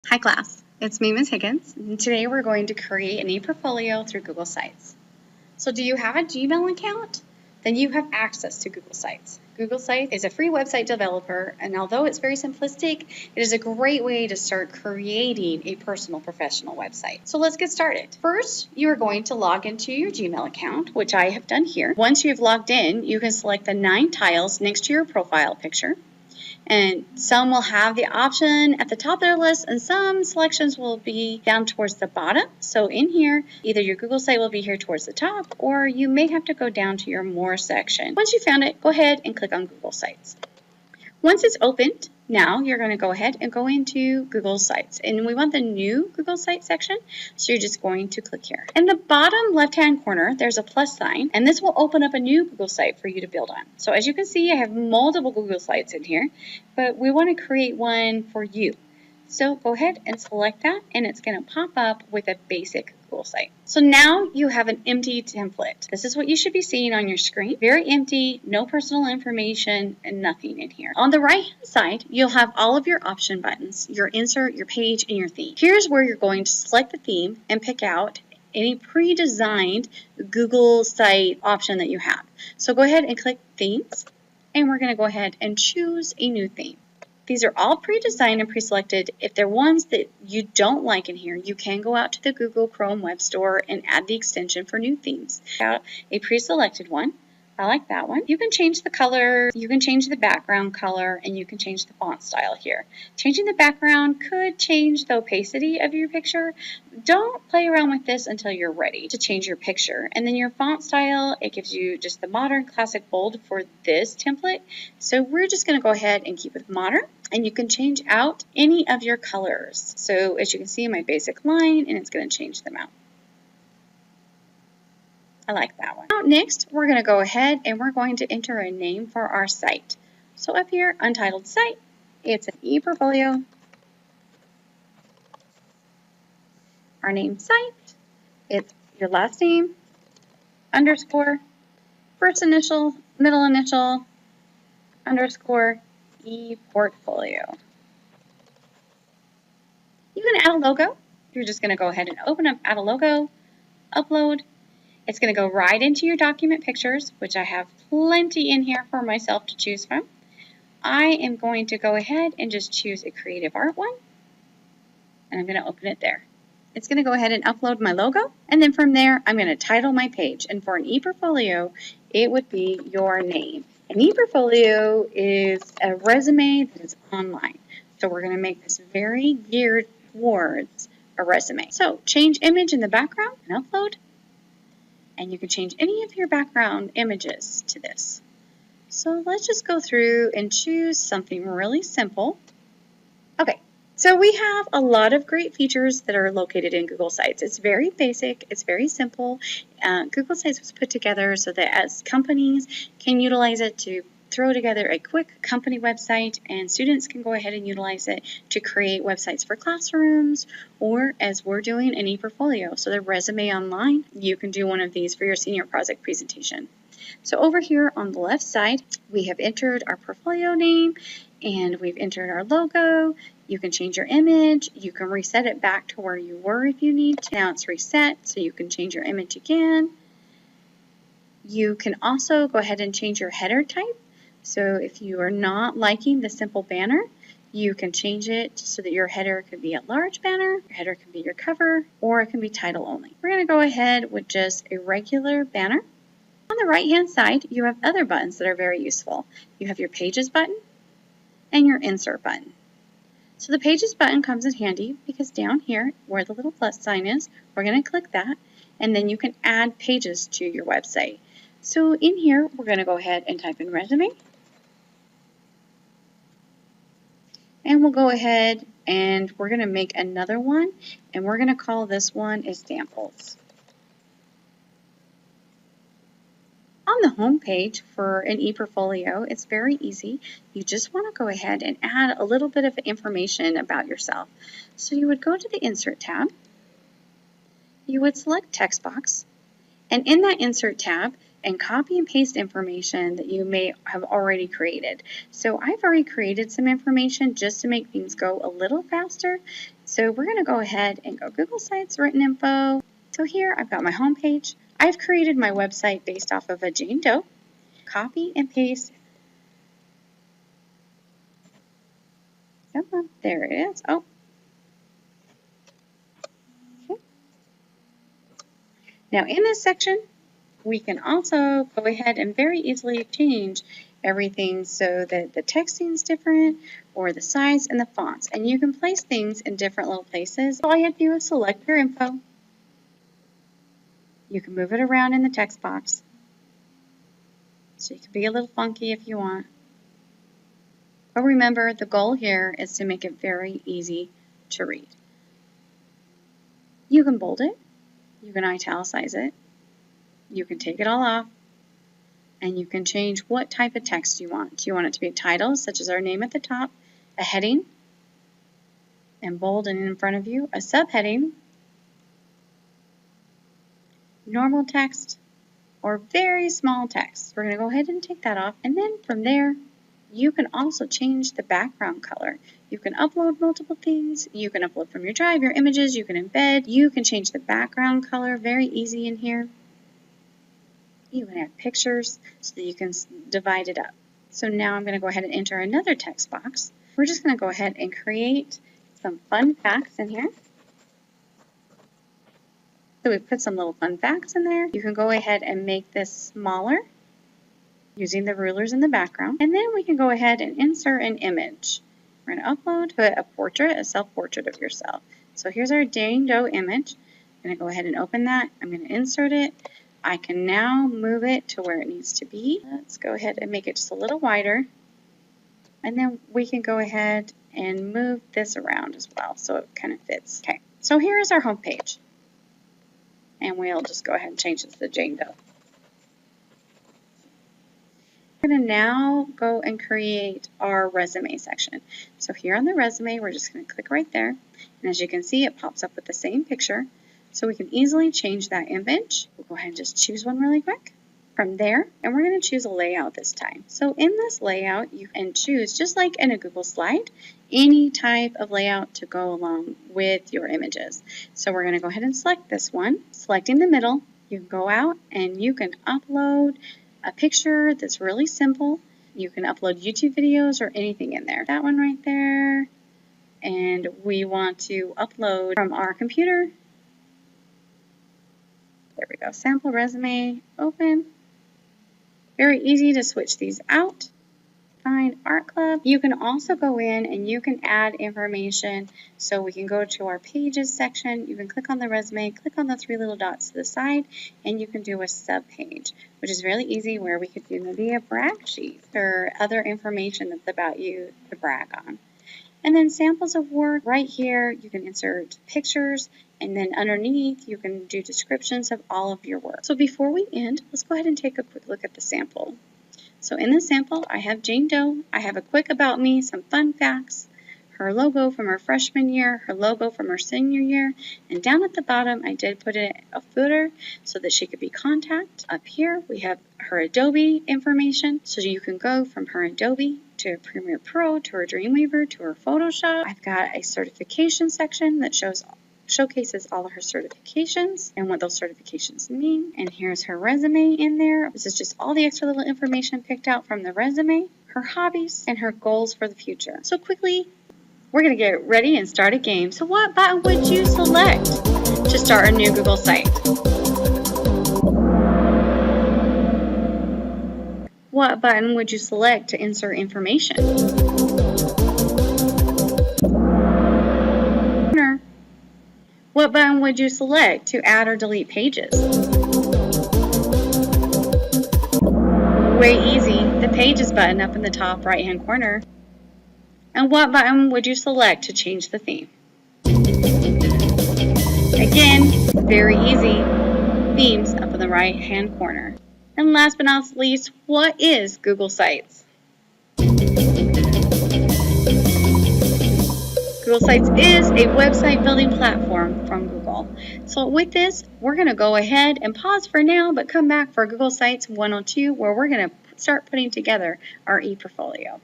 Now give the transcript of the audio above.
Hi class, it's me, Ms. Higgins, and today we're going to create an e-portfolio through Google Sites. So do you have a Gmail account? Then you have access to Google Sites. Google Sites is a free website developer, and although it's very simplistic, it is a great way to start creating a personal professional website. So let's get started. First, you are going to log into your Gmail account, which I have done here. Once you've logged in, you can select the 9 tiles next to your profile picture. And some will have the option at the top of their list, and some selections will be down towards the bottom. So in here, either your Google site will be here towards the top, or you may have to go down to your More section. Once you found it, go ahead and click on Google Sites. Once it's opened, now you're going to go ahead and go into Google Sites. And we want the new Google Sites section, so you're just going to click here. In the bottom left-hand corner, there's a plus sign, and this will open up a new Google site for you to build on. So as you can see, I have multiple Google Sites in here, but we want to create one for you. So go ahead and select that, and it's going to pop up with a basic Google site. So now you have an empty template. This is what you should be seeing on your screen. Very empty, no personal information, and nothing in here. On the right-hand side, you'll have all of your option buttons, your insert, your page, and your theme. Here's where you're going to select the theme and pick out any pre-designed Google site option that you have. So go ahead and click Themes, and we're going to go ahead and choose a new theme. These are all pre-designed and pre-selected. If there are ones that you don't like in here, you can go out to the Google Chrome Web Store and add the extension for new themes. Out a pre-selected one. I like that one. You can change the color, you can change the background color, and you can change the font style here. Changing the background could change the opacity of your picture. Don't play around with this until you're ready to change your picture. And then your font style, it gives you just the modern classic bold for this template. So we're just going to go ahead and keep it modern. And you can change out any of your colors. So as you can see, my basic line, and it's going to change them out. I like that one. Now next, we're going to go ahead and we're going to enter a name for our site. So up here, Untitled Site, it's an e-portfolio. Our name site, it's your last name, underscore, first initial, middle initial, underscore, e-portfolio. You can add a logo. You're just going to go ahead and open up, add a logo, upload. It's going to go right into your document pictures, which I have plenty in here for myself to choose from. I am going to go ahead and just choose a creative art one, and I'm going to open it there. It's going to go ahead and upload my logo, and then from there, I'm going to title my page. And for an e-portfolio, it would be your name. An e-portfolio is a resume that is online. So we're going to make this very geared towards a resume. So change image in the background and upload. And you can change any of your background images to this. So let's just go through and choose something really simple. Okay, so we have a lot of great features that are located in Google Sites. It's very basic, it's very simple. Google Sites was put together so that as companies can utilize it to throw together a quick company website, and students can go ahead and utilize it to create websites for classrooms, or as we're doing an e-portfolio. So the resume online, you can do one of these for your senior project presentation. So over here on the left side, we have entered our portfolio name, and we've entered our logo. You can change your image. You can reset it back to where you were if you need to. Now it's reset, so you can change your image again. You can also go ahead and change your header type. So if you are not liking the simple banner, you can change it so that your header could be a large banner, your header can be your cover, or it can be title only. We're going to go ahead with just a regular banner. On the right-hand side, you have other buttons that are very useful. You have your Pages button and your Insert button. So the Pages button comes in handy because down here, where the little plus sign is, we're going to click that, and then you can add pages to your website. So in here, we're going to go ahead and type in resume. And we'll go ahead and we're going to make another one, and we're going to call this one examples. On the home page for an e-portfolio, it's very easy. You just want to go ahead and add a little bit of information about yourself. So you would go to the Insert tab. You would select Text Box. And in that Insert tab, and copy and paste information that you may have already created. So I've already created some information just to make things go a little faster. So we're going to go ahead and go Google Sites, written info. So here I've got my home page. I've created my website based off of a Jane Doe. Copy and paste. Come on, there it is. Oh. Okay. Now in this section, we can also go ahead and very easily change everything so that the texting is different or the size and the fonts. And you can place things in different little places. All you have to do is select your info. You can move it around in the text box. So you can be a little funky if you want. But remember, the goal here is to make it very easy to read. You can bold it. You can italicize it. You can take it all off, and you can change what type of text you want. Do you want it to be a title, such as our name at the top, a heading, and bold and in front of you, a subheading, normal text, or very small text? We're going to go ahead and take that off, and then from there, you can also change the background color. You can upload multiple things. You can upload from your drive, your images, you can embed. You can change the background color, very easy in here. You can add pictures so that you can divide it up. So now I'm going to go ahead and enter another text box. We're just going to go ahead and create some fun facts in here. So we put some little fun facts in there. You can go ahead and make this smaller using the rulers in the background. And then we can go ahead and insert an image. We're going to upload a portrait, a self-portrait of yourself. So here's our Jane Doe image. I'm going to go ahead and open that. I'm going to insert it. I can now move it to where it needs to be. Let's go ahead and make it just a little wider. And then we can go ahead and move this around as well so it kind of fits. Okay, so here is our home page. And we'll just go ahead and change this to Jane Doe. We're going to now go and create our resume section. So here on the resume, we're just going to click right there. And as you can see, it pops up with the same picture. So we can easily change that image. We'll go ahead and just choose one really quick from there. And we're going to choose a layout this time. So in this layout, you can choose, just like in a Google slide, any type of layout to go along with your images. So we're going to go ahead and select this one. Selecting the middle, you can go out and you can upload a picture that's really simple. You can upload YouTube videos or anything in there. That one right there. And we want to upload from our computer. There we go, sample resume, open. Very easy to switch these out. Find Art Club. You can also go in and you can add information. So we can go to our pages section. You can click on the resume, click on the three little dots to the side, and you can do a sub page, which is really easy, where we could do maybe a brag sheet or other information that's about you to brag on. And then samples of work, right here, you can insert pictures, and then underneath, you can do descriptions of all of your work. So before we end, let's go ahead and take a quick look at the sample. So in the sample, I have Jane Doe. I have a quick about me, some fun facts, her logo from her freshman year, her logo from her senior year, and down at the bottom, I did put in a footer so that she could be contact. Up here, we have her Adobe information, so you can go from her Adobe to Premiere Pro, to her Dreamweaver, to her Photoshop. I've got a certification section that showcases all of her certifications and what those certifications mean. And here's her resume in there. This is just all the extra little information picked out from the resume, her hobbies, and her goals for the future. So quickly, we're going to get ready and start a game. So what button would you select to start a new Google site? What button would you select to insert information? What button would you select to add or delete pages? Way easy, the Pages button up in the top right-hand corner. And what button would you select to change the theme? Again, very easy, Themes up in the right-hand corner. And last but not least, what is Google Sites? Google Sites is a website building platform from Google. So with this, we're going to go ahead and pause for now, but come back for Google Sites 102, where we're going to start putting together our ePortfolio.